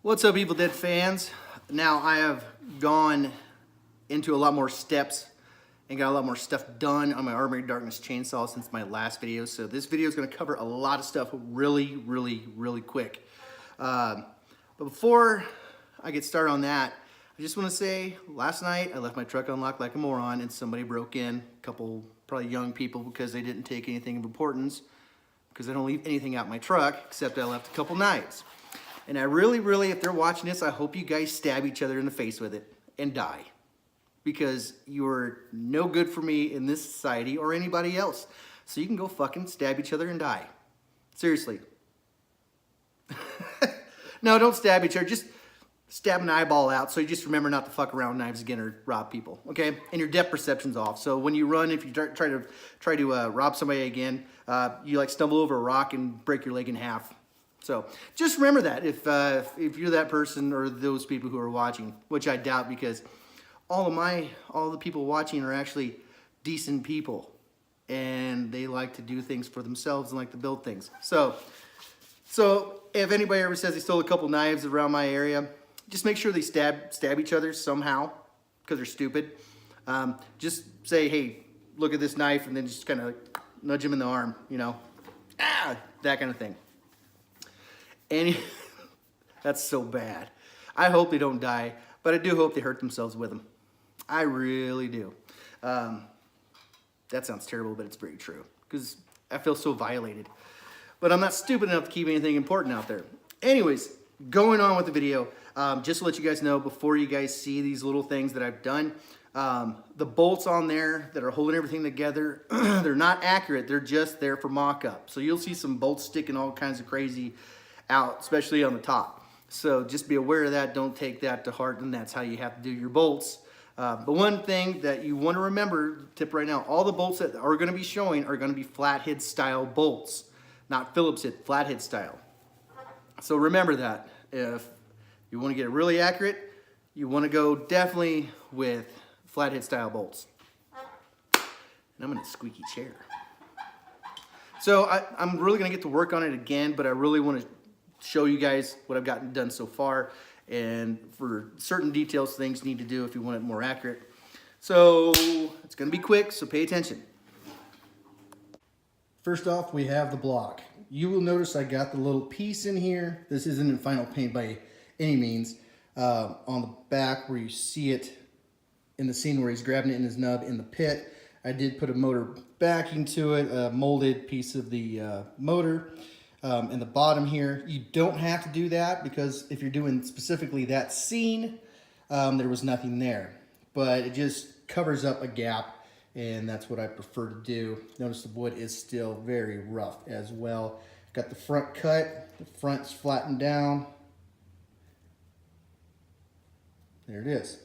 What's up, Evil Dead fans? Now, I have gone into a lot more steps and got a lot more stuff done on my Armored Darkness chainsaw since my last video. So this video is going to cover a lot of stuff really quick. But before I get started on that, I just want to say, last night I left my truck unlocked like a moron and somebody broke in, a couple probably young people, because they didn't take anything of importance, because I don't leave anything out my truck except I left a couple knives. And I really, if they're watching this, I hope you guys stab each other in the face with it and die. Because you're no good for me in this society or anybody else. So you can go fucking stab each other and die. Seriously. No, don't stab each other. Just stab an eyeball out so you just remember not to fuck around with knives again or rob people, okay? And your depth perception's off. So when you run, if you try to rob somebody again, you like stumble over a rock and break your leg in half. So just remember that if you're that person or those people who are watching, which I doubt, because all the people watching are actually decent people and they like to do things for themselves and like to build things. So if anybody ever says they stole a couple knives around my area, just make sure they stab each other somehow because they're stupid. Just say, hey, look at this knife, and then just kind of nudge them in the arm, you know, that kind of thing. And that's so bad. I hope they don't die, but I do hope they hurt themselves with them. I really do. That sounds terrible, but it's very true, because I feel so violated. But I'm not stupid enough to keep anything important out there. Anyways, going on with the video, just to let you guys know, before you guys see these little things that I've done, the bolts on there that are holding everything together, they're not accurate. They're just there for mock-up. So you'll see some bolts sticking all kinds of crazy out, especially on the top. So just be aware of that. Don't take that to heart, and that's how you have to do your bolts. But one thing that you want to remember, tip right now, all the bolts that are going to be showing are going to be flathead style bolts, not Phillips head, flathead style. So remember that. If you want to get it really accurate, you want to go definitely with flathead style bolts. And I'm in a squeaky chair. So I'm really going to get to work on it again, but I really want to show you guys what I've gotten done so far, and for certain details, things need to do if you want it more accurate. So it's going to be quick, so pay attention. First off, we have the block. You will notice I got the little piece in here. This isn't in final paint by any means. On the back where you see it in the scene where he's grabbing it in his nub in the pit, I did put a motor backing to it, a molded piece of the motor. In the bottom here, you don't have to do that, because if you're doing specifically that scene, there was nothing there. But it just covers up a gap, and that's what I prefer to do. Notice the wood is still very rough as well. Got the front cut, the front's flattened down. There it is.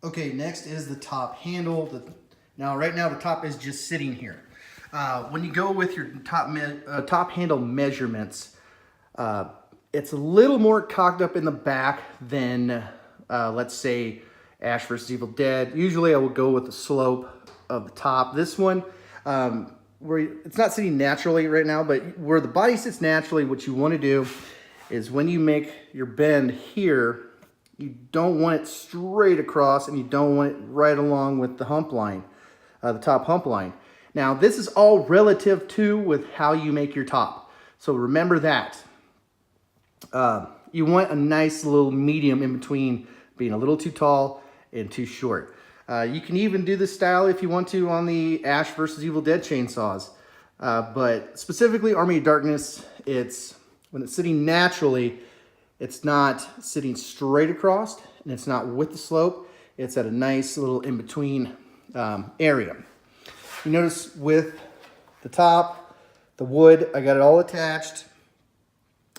Okay, next is the top handle. Now, right now, the top is just sitting here. When you go with your top handle measurements, it's a little more cocked up in the back than, let's say, Ash vs. Evil Dead. Usually I will go with the slope of the top. This one, where it's not sitting naturally right now, but where the body sits naturally, what you want to do is when you make your bend here, you don't want it straight across, and you don't want it right along with the hump line, the top hump line. Now, this is all relative to with how you make your top. So remember that. You want a nice little medium in between being a little too tall and too short. You can even do this style if you want to on the Ash vs. Evil Dead chainsaws. But specifically Army of Darkness, when it's sitting naturally, it's not sitting straight across, and it's not with the slope. It's at a nice little in-between area. You notice with the top, the wood, I got it all attached,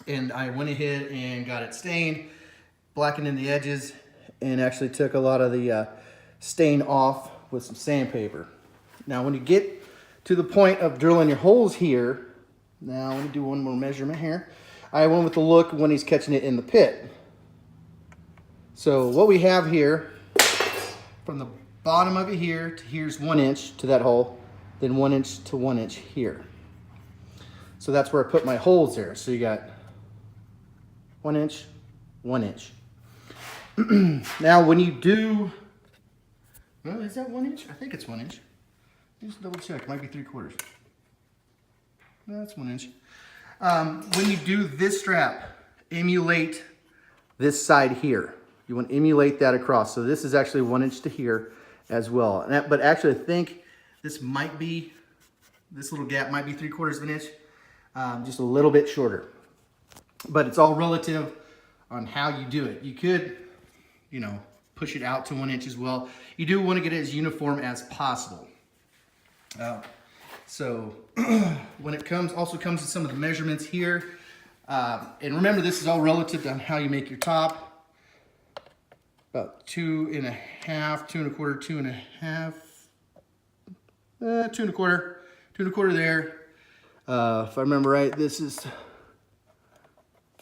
and I went ahead and got it stained, blackened in the edges, and actually took a lot of the stain off with some sandpaper. Now, when you get to the point of drilling your holes here, now let me do one more measurement here. I went with the look when he's catching it in the pit. So what we have here, from the bottom of it here to here's 1 inch to that hole, then 1 inch to 1 inch here. So that's where I put my holes there. So you got 1 inch, 1 inch. Now when you do, well, is that 1 inch? I think it's 1 inch. Just double check, it might be 3/4. No, that's 1 inch. When you do this strap, emulate this side here. You want to emulate that across. So this is actually 1 inch to here as well. But actually I think this might be, this little gap might be 3/4 of an inch, just a little bit shorter. But it's all relative on how you do it. You could, you know, push it out to 1 inch as well. You do want to get it as uniform as possible. So when it also comes to some of the measurements here, and remember this is all relative on how you make your top. About 2 1/2, 2 1/4, 2 1/2, 2 1/4, 2 1/4 there. If I remember right, this is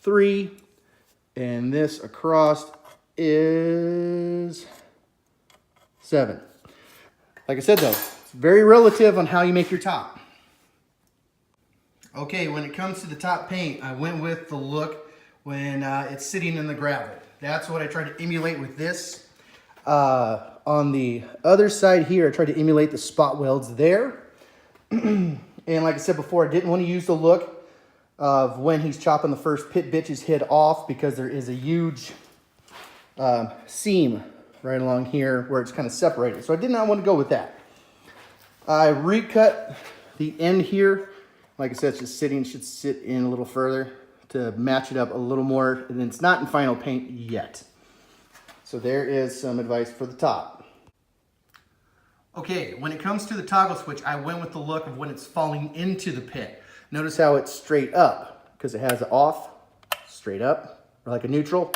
3, and this across is 7. Like I said though, it's very relative on how you make your top. Okay, when it comes to the top paint, I went with the look when it's sitting in the gravel. That's what I tried to emulate with this. On the other side here, I tried to emulate the spot welds there. And like I said before, I didn't want to use the look of when he's chopping the first pit bitch's head off, because there is a huge seam right along here where it's kind of separated. So I did not want to go with that. I recut the end here. Like I said, it's just sitting, should sit in a little further to match it up a little more. And it's not in final paint yet. So there is some advice for the top. Okay, when it comes to the toggle switch, I went with the look of when it's falling into the pit. Notice how it's straight up, because it has an off, straight up, or like a neutral,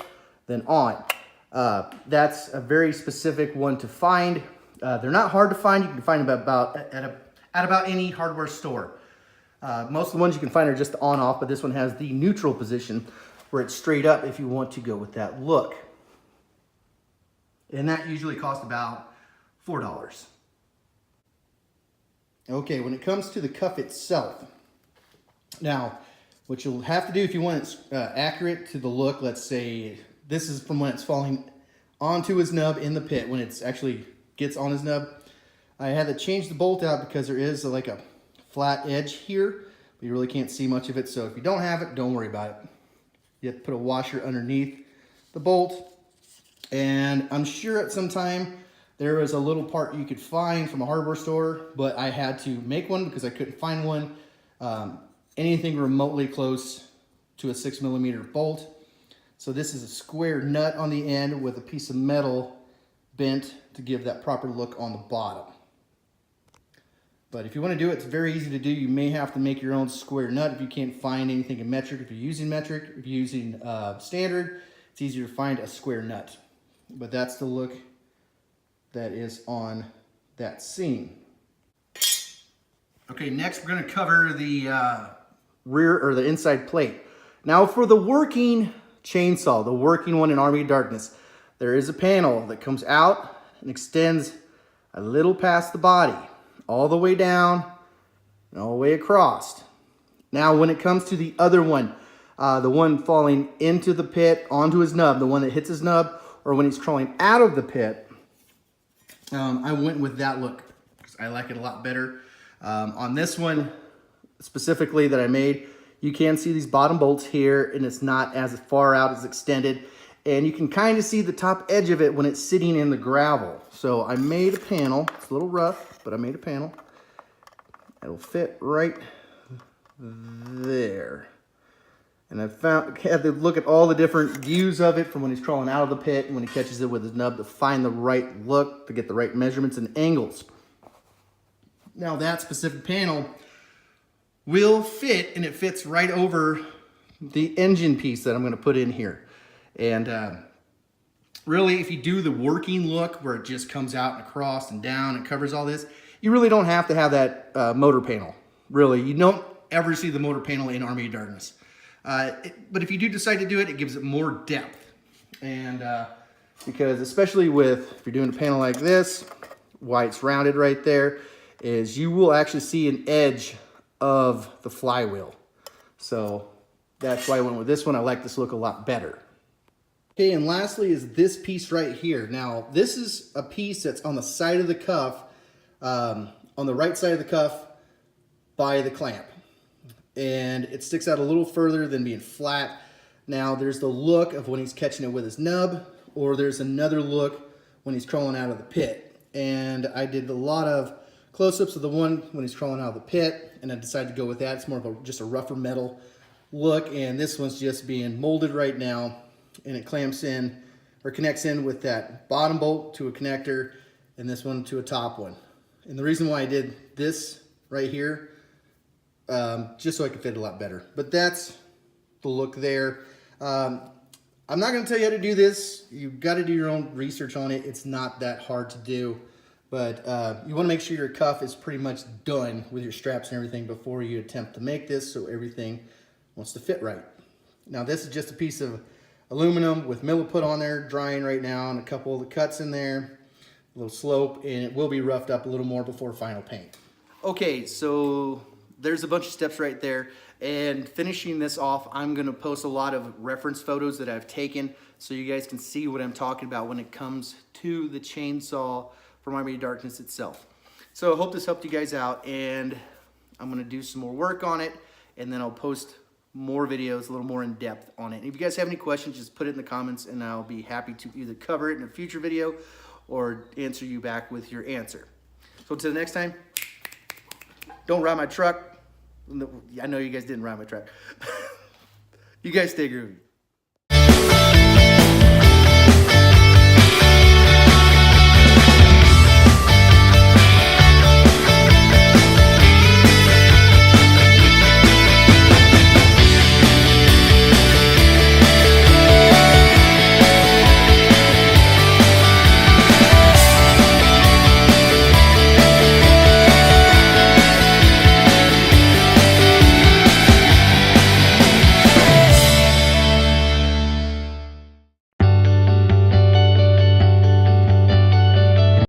then on. That's a very specific one to find. They're not hard to find. You can find them at about any hardware store. Most of the ones you can find are just the on-off, but this one has the neutral position where it's straight up if you want to go with that look. And that usually costs about $4. Okay, when it comes to the cuff itself, now, what you'll have to do if you want it accurate to the look, let's say this is from when it's falling onto his nub in the pit, when it's actually gets on his nub. I had to change the bolt out because there is like a flat edge here, but you really can't see much of it. So if you don't have it, don't worry about it. You have to put a washer underneath the bolt. And I'm sure at some time there was a little part you could find from a hardware store, but I had to make one because I couldn't find one. Anything remotely close to a 6mm bolt. So this is a square nut on the end with a piece of metal bent to give that proper look on the bottom. But if you want to do it, it's very easy to do. You may have to make your own square nut if you can't find anything in metric. If you're using metric, if you're using standard, it's easier to find a square nut. But that's the look that is on that seam. Okay, next we're going to cover the rear or the inside plate. Now for the working chainsaw, the working one in Army of Darkness, there is a panel that comes out and extends a little past the body, all the way down and all the way across. Now when it comes to the other one, the one falling into the pit onto his nub, the one that hits his nub, or when he's crawling out of the pit, I went with that look because I like it a lot better. On this one specifically that I made, you can see these bottom bolts here, and it's not as far out as extended, and you can kind of see the top edge of it when it's sitting in the gravel. So I made a panel. It's a little rough, but I made a panel. It'll fit right there. And I had to look at all the different views of it from when he's crawling out of the pit and when he catches it with his nub to find the right look, to get the right measurements and angles. Now that specific panel will fit, and it fits right over the engine piece that I'm going to put in here. And really, if you do the working look where it just comes out and across and down and covers all this, you really don't have to have that motor panel. Really, you don't ever see the motor panel in Army of Darkness. But if you do decide to do it, it gives it more depth. And because especially if you're doing a panel like this, why it's rounded right there, is you will actually see an edge of the flywheel. So that's why I went with this one. I like this look a lot better. Okay, and lastly is this piece right here. Now, this is a piece that's on the side of the cuff, on the right side of the cuff by the clamp. And it sticks out a little further than being flat. Now, there's the look of when he's catching it with his nub, or there's another look when he's crawling out of the pit. And I did a lot of close-ups of the one when he's crawling out of the pit, and I decided to go with that. It's more of just a rougher metal look, and this one's just being molded right now, and it clamps in or connects in with that bottom bolt to a connector and this one to a top one. And the reason why I did this right here, just so I could fit it a lot better. But that's the look there. I'm not going to tell you how to do this. You've got to do your own research on it. It's not that hard to do. But you want to make sure your cuff is pretty much done with your straps and everything before you attempt to make this, so everything wants to fit right. Now, this is just a piece of aluminum with millet put on there, drying right now, and a couple of the cuts in there, a little slope, and it will be roughed up a little more before final paint. Okay, so there's a bunch of steps right there, and finishing this off, I'm gonna post a lot of reference photos that I've taken so you guys can see what I'm talking about when it comes to the chainsaw from Army of Darkness itself. So I hope this helped you guys out, and I'm gonna do some more work on it, and then I'll post more videos, a little more in depth on it. And if you guys have any questions, just put it in the comments and I'll be happy to either cover it in a future video or answer you back with your answer. So until next time, don't ride my truck. I know you guys didn't ride my truck. You guys stay groovy.